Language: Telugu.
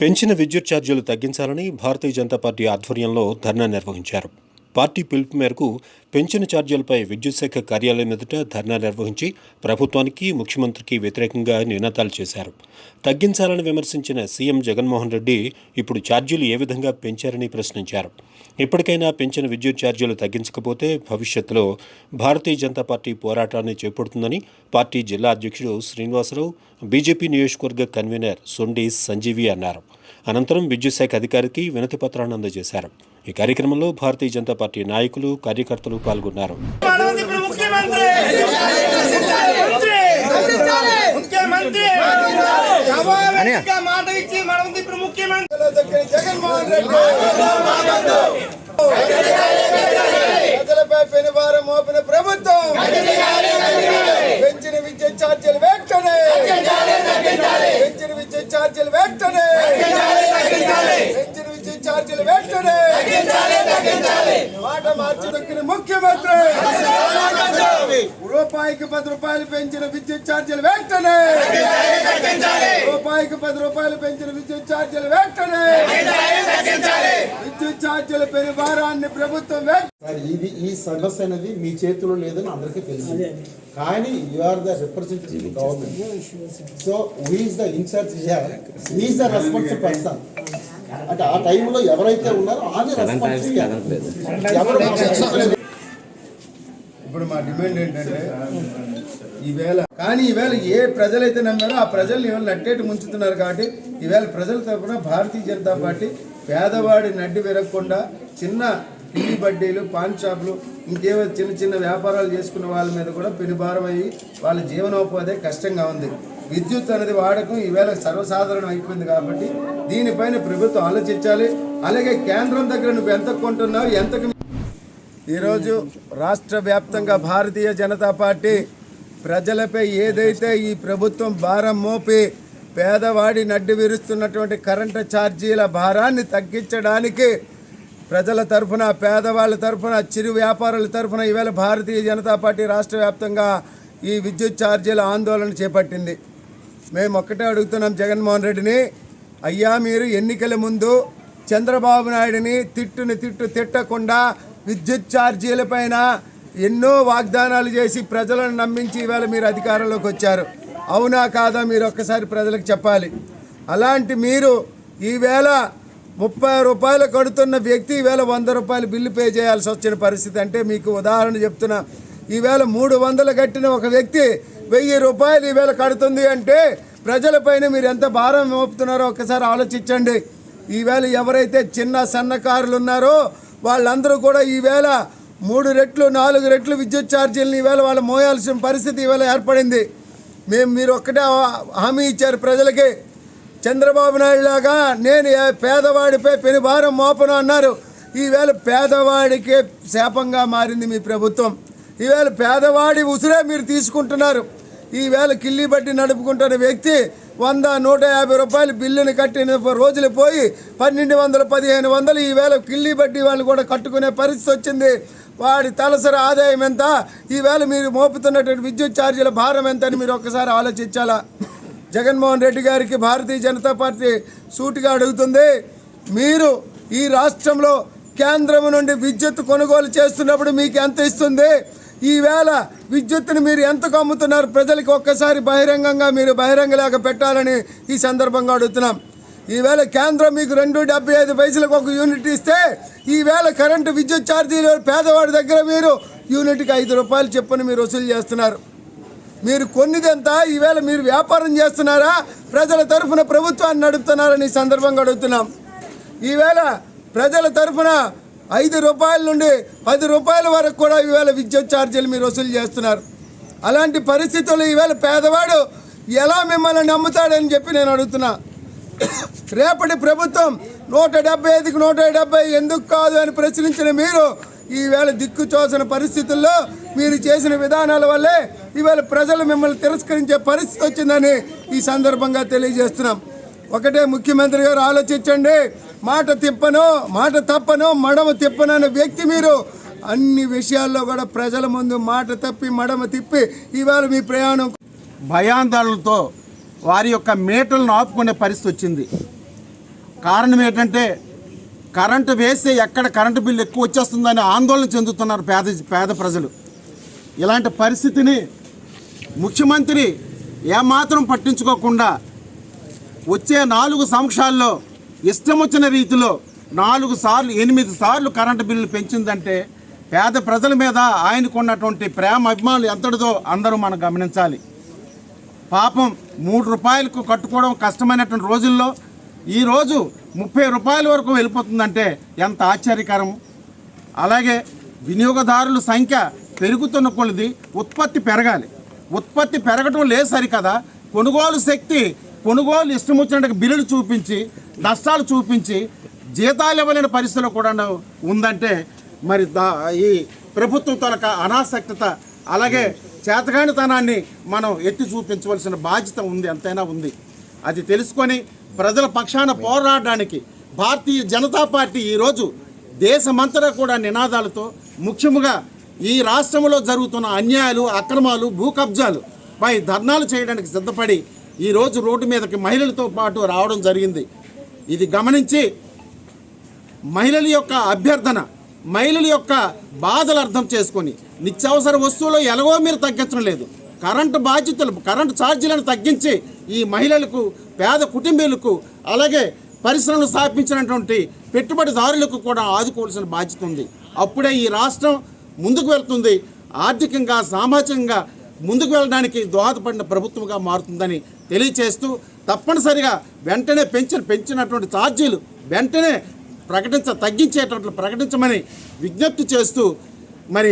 పెంచిన విద్యుత్ ఛార్జీలు తగ్గించాలని భారతీయ జనతా పార్టీ ఆధ్వర్యంలో ధర్నా నిర్వహించారు. పార్టీ పిలుపు మేరకు పెంచిన ఛార్జీలపై విద్యుత్ శాఖ కార్యాలయం ఎదుట ధర్నా నిర్వహించి ప్రభుత్వానికి, ముఖ్యమంత్రికి వ్యతిరేకంగా నినాదాలు చేశారు. తగ్గించాలని విమర్శించిన సీఎం జగన్మోహన్ రెడ్డి ఇప్పుడు ఛార్జీలు ఏ విధంగా పెంచారని ప్రశ్నించారు. ఇప్పటికైనా పెంచిన విద్యుత్ ఛార్జీలు తగ్గించకపోతే భవిష్యత్తులో భారతీయ జనతా పార్టీ పోరాటాన్ని చేపడుతుందని పార్టీ జిల్లా అధ్యక్షుడు శ్రీనివాసరావు, బీజేపీ నియోజకవర్గ కన్వీనర్ సొండి సంజీవి అన్నారు. అనంతరం విద్యుత్ శాఖ అధికారికి వినతి పత్రాన్ని అందజేశారు. ఈ కార్యక్రమంలో భారతీయ జనతా పార్టీ నాయకులు, కార్యకర్తలు పాల్గొన్నారు. ప్రభుత్వం పెంచిన విద్యుత్ ఛార్జీలు వెంటనే, పెంచిన విద్యుత్ ఛార్జీలు వెంటనే, పెంచిన విద్యుత్ ఛార్జీలు వెంటనే, మాట మార్చి దక్కిన ముఖ్యమంత్రి రూపాయికి 10 రూపాయలు పెంచిన విద్యుత్ ఛార్జీలు వెంటనే, రూపాయికి 10 రూపాయలు పెంచిన విద్యుత్ ఛార్జీలు వెంటనే, విద్యుత్ ఛార్జీల పెను భారాన్ని ప్రభుత్వం ఈ సమస్య అనేది మీ చేతిలో లేదని అందరికీ తెలుసు. కానీ you are the representative government. So who is the in charge here, he is the responsible person. అంటే ఆ టైంలో ఎవరైతే ఉన్నారో ఆమె రెస్పాన్సిబుల్. ఇప్పుడు మా డిమాండ్ ఏంటంటే ఈవేళ ఏ ప్రజలైతే నమ్మారో ఆ ప్రజల్ని ఇవాళ నట్టేటి ముంచుతున్నారు. కాబట్టి ఈవేళ ప్రజల తరఫున భారతీయ జనతా పార్టీ పేదవాడి నడ్డి విరగకుండా చిన్న ఇల్లు బడ్డీలు, పాన్ షాపులు, ఇంకేవో చిన్న చిన్న వ్యాపారాలు చేసుకున్న వాళ్ళ మీద కూడా పెనుభారం అయ్యి వాళ్ళ జీవనోపాధి కష్టంగా ఉంది. విద్యుత్ అనేది వాడకం ఈవేళ సర్వసాధారణం అయిపోయింది. కాబట్టి దీనిపైన ప్రభుత్వం ఆలోచించాలి. అలాగే కేంద్రం దగ్గర నువ్వు ఎంత కొంటున్నావు, ఎంతకు. ఈరోజు రాష్ట్ర వ్యాప్తంగా భారతీయ జనతా పార్టీ ప్రజలపై ఏదైతే ఈ ప్రభుత్వం భారం మోపి పేదవాడి నడ్డి విరుస్తున్నటువంటి కరెంటు ఛార్జీల భారాన్ని తగ్గించడానికి ప్రజల తరఫున, పేదవాళ్ళ తరఫున, చిరు వ్యాపారుల తరఫున ఈవేళ భారతీయ జనతా పార్టీ రాష్ట్ర వ్యాప్తంగా ఈ విద్యుత్ ఛార్జీల ఆందోళన చేపట్టింది. మేము ఒక్కటే అడుగుతున్నాం జగన్మోహన్ రెడ్డిని, అయ్యా మీరు ఎన్నికల ముందు చంద్రబాబు నాయుడిని తిట్టకుండా విద్యుత్ ఛార్జీలపైన ఎన్నో వాగ్దానాలు చేసి ప్రజలను నమ్మించి ఈవేళ మీరు అధికారంలోకి వచ్చారు. అవునా కాదా మీరు ఒక్కసారి ప్రజలకు చెప్పాలి. అలాంటి మీరు ఈవేళ 30 రూపాయలు కడుతున్న వ్యక్తి ఈవేళ 100 రూపాయలు బిల్లు పే చేయాల్సి వచ్చిన పరిస్థితి. అంటే మీకు ఉదాహరణ చెప్తున్నా, ఈవేళ 300 కట్టిన ఒక వ్యక్తి 1000 రూపాయలు ఈవేళ కడుతుంది అంటే ప్రజలపైన మీరు ఎంత భారం మోపుతున్నారో ఒక్కసారి ఆలోచించండి. ఈవేళ ఎవరైతే చిన్న సన్నకారులు ఉన్నారో వాళ్ళందరూ కూడా ఈవేళ 3 రెట్లు 4 రెట్లు విద్యుత్ ఛార్జీలను ఈవేళ వాళ్ళు మోయాల్సిన పరిస్థితి ఈవేళ ఏర్పడింది. మీరు ఒక్కటే హామీ ఇచ్చారు ప్రజలకి, చంద్రబాబు నాయుడు లాగా నేను పేదవాడిపై పెనుభారం మోపను అన్నారు. ఈవేళ పేదవాడికే శాపంగా మారింది మీ ప్రభుత్వం. ఈవేళ పేదవాడి ఉసురే మీరు తీసుకుంటున్నారు. ఈవేళ కిల్లి బట్టి నడుపుకుంటున్న వ్యక్తి 100-150 రూపాయలు బిల్లుని కట్టిన రోజులు పోయి 1200-1500 ఈవేళ కిల్లి బట్టి వాళ్ళు కూడా కట్టుకునే పరిస్థితి వచ్చింది. వాడి తలసరి ఆదాయం ఎంత, ఈవేళ మీరు మోపుతున్నటువంటి విద్యుత్ ఛార్జీల భారం ఎంత అని మీరు ఒక్కసారి ఆలోచించాలా. జగన్మోహన్ రెడ్డి గారికి భారతీయ జనతా పార్టీ సూటిగా అడుగుతుంది, మీరు ఈ రాష్ట్రంలో కేంద్రం నుండి విద్యుత్ కొనుగోలు చేస్తున్నప్పుడు మీకు ఎంత ఇస్తుంది, ఈవేళ విద్యుత్తుని మీరు ఎంతకు అమ్ముతున్నారు ప్రజలకు ఒక్కసారి బహిరంగంగా మీరు బహిరంగలేక పెట్టాలని ఈ సందర్భంగా అడుగుతున్నాం. ఈవేళ కేంద్రం మీకు 2.75 పైసలకు ఒక యూనిట్ ఇస్తే ఈవేళ కరెంటు విద్యుత్ ఛార్జీలు పేదవాడి దగ్గర మీరు యూనిట్కి 5 రూపాయలు చొప్పున మీరు వసూలు చేస్తున్నారు. మీరు కొన్నిదంతా ఈవేళ మీరు వ్యాపారం చేస్తున్నారా, ప్రజల తరఫున ప్రభుత్వాన్ని నడుపుతున్నారని ఈ సందర్భంగా అడుగుతున్నాం. ఈవేళ ప్రజల తరఫున 5 రూపాయల నుండి 10 రూపాయల వరకు కూడా ఈవేళ విద్యుత్ ఛార్జీలు మీరు వసూలు చేస్తున్నారు. అలాంటి పరిస్థితుల్లో ఈవేళ పేదవాడు ఎలా మిమ్మల్ని నమ్ముతాడని చెప్పి నేను అడుగుతున్నా. రేపటి ప్రభుత్వం 175కి 170 ఎందుకు కాదు అని ప్రశ్నించిన మీరు ఈవేళ దిక్కు చూసిన పరిస్థితుల్లో మీరు చేసిన విధానాల వల్లే ఈవేళ ప్రజలు మిమ్మల్ని తిరస్కరించే పరిస్థితి వచ్చిందని ఈ సందర్భంగా తెలియజేస్తున్నాం. ఒకటే ముఖ్యమంత్రి గారు ఆలోచించండి, మాట తప్పను మడమ తిప్పను అనే వ్యక్తి మీరు అన్ని విషయాల్లో కూడా ప్రజల ముందు మాట తప్పి మడమ తిప్పి ఇవాళ మీ ప్రయాణం భయాందోళనలతో వారి యొక్క మేటలను ఆపుకునే పరిస్థితి వచ్చింది. కారణం ఏంటంటే కరెంటు వేస్తే ఎక్కడ కరెంటు బిల్లు ఎక్కువ వచ్చేస్తుందని ఆందోళన చెందుతున్నారు పేద ప్రజలు. ఇలాంటి పరిస్థితిని ముఖ్యమంత్రి ఏమాత్రం పట్టించుకోకుండా వచ్చే 4 సంవత్సరాల్లో ఇష్టం వచ్చిన రీతిలో 8 సార్లు కరెంటు బిల్లు పెంచిందంటే పేద ప్రజల మీద ఆయనకున్నటువంటి ప్రేమ అభిమానులు ఎంతటిదో అందరూ మనం గమనించాలి. పాపం 3 రూపాయలకు కట్టుకోవడం కష్టమైనటువంటి రోజుల్లో ఈరోజు 30 రూపాయల వరకు వెళ్ళిపోతుందంటే ఎంత ఆశ్చర్యకరం. అలాగే వినియోగదారుల సంఖ్య పెరుగుతున్న కొలది ఉత్పత్తి పెరగాలి. ఉత్పత్తి పెరగటం లేదు సరికదా, కొనుగోలు శక్తి ఇష్టం వచ్చినట్టు బిల్లులు చూపించి నష్టాలు చూపించి జీతాలు ఇవ్వలేని పరిస్థితిలో కూడా ఉందంటే మరి ఈ ప్రభుత్వం తొలక అనాసక్తత అలాగే చేతగానితనాన్ని మనం ఎత్తి చూపించవలసిన బాధ్యత ఉంది, ఎంతైనా ఉంది. అది తెలుసుకొని ప్రజల పక్షాన పోరాడడానికి భారతీయ జనతా పార్టీ ఈరోజు దేశమంతటా కూడా నినాదాలతో ముఖ్యంగా ఈ రాష్ట్రంలో జరుగుతున్న అన్యాయాలు, అక్రమాలు, భూ కబ్జాలు పై ధర్నాలు చేయడానికి సిద్ధపడి ఈరోజు రోడ్డు మీదకి మహిళలతో పాటు రావడం జరిగింది. ఇది గమనించి మహిళల యొక్క అభ్యర్థన, మహిళల యొక్క బాధలు అర్థం చేసుకొని నిత్యావసర వస్తువులు ఎలాగో మీరు తగ్గించడం లేదు, కరెంటు ఛార్జీలను తగ్గించి ఈ మహిళలకు, పేద కుటుంబీలకు అలాగే పరిశ్రమలు స్థాపించినటువంటి పెట్టుబడిదారులకు కూడా ఆదుకోవాల్సిన బాధ్యత ఉంది. అప్పుడే ఈ రాష్ట్రం ముందుకు వెళ్తుంది, ఆర్థికంగా సామాజికంగా ముందుకు వెళ్ళడానికి దోహదపడిన ప్రభుత్వంగా మారుతుందని తెలియచేస్తూ తప్పనిసరిగా వెంటనే పెంచినటువంటి ఛార్జీలు వెంటనే తగ్గించేటట్లు ప్రకటించమని విజ్ఞప్తి చేస్తూ మరి